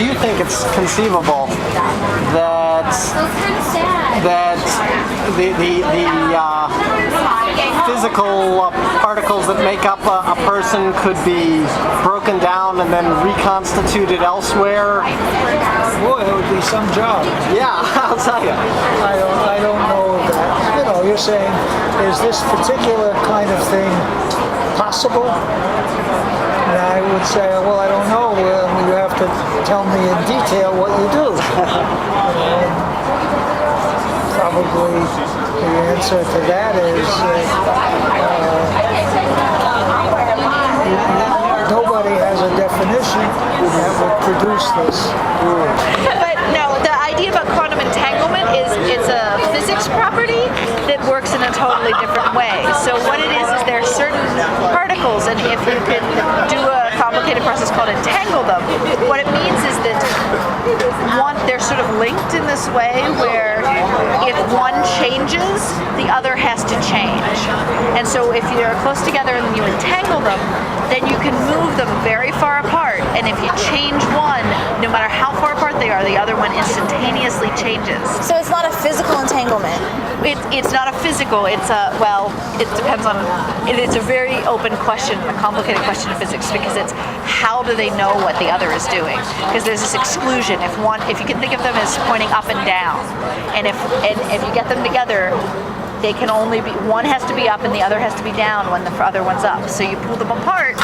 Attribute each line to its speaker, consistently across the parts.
Speaker 1: do you think it's conceivable that the physical particles that make up a person could be broken down and then reconstituted elsewhere?
Speaker 2: Boy, it would be some job.
Speaker 1: Yeah, I'll tell you.
Speaker 2: I don't know that. You know, you're saying, is this particular kind of thing possible? And I would say, well, I don't know. You have to tell me in detail what you do. Probably the answer to that is nobody has a definition that would produce this.
Speaker 3: But no, the idea about quantum entanglement is it's a physics property that works in a totally different way. So what it is there are certain particles, and if you could do a complicated process called entangle them, what it means is that they're sort of linked in this way where if one changes, the other has to change. And so if they're close together and you entangle them, then you can move them very far apart. And if you change one, no matter how far apart they are, the other one instantaneously changes.
Speaker 4: So it's not a physical entanglement?
Speaker 3: It's not a physical, it depends on, it's a very open question, a complicated question of physics, because it's how do they know what the other is doing? Because there's this exclusion. If you can think of them as pointing up and down, and if you get them together, they can only be, one has to be up and the other has to be down when the other one's up. So you pull them apart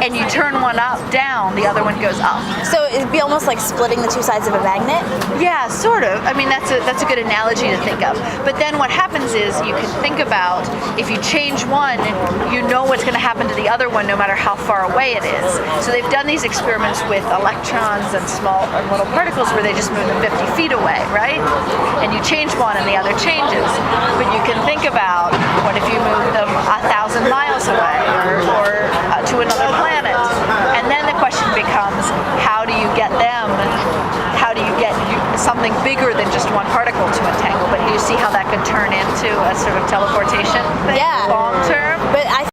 Speaker 3: and you turn one up down, the other one goes up.
Speaker 4: So it'd be almost like splitting the two sides of a magnet?
Speaker 3: Yeah, sort of. I mean, that's a good analogy to think of. But then what happens is you can think about, if you change one, you know what's going to happen to the other one no matter how far away it is. So they've done these experiments with electrons and small little particles where they just move them 50 feet away, right? And you change one and the other changes. But you can think about, what if you move them 1,000 miles away or to another planet? And then the question becomes, how do you get something bigger than just one particle to entangle? But you see how that could turn into a sort of teleportation thing long term?
Speaker 4: But I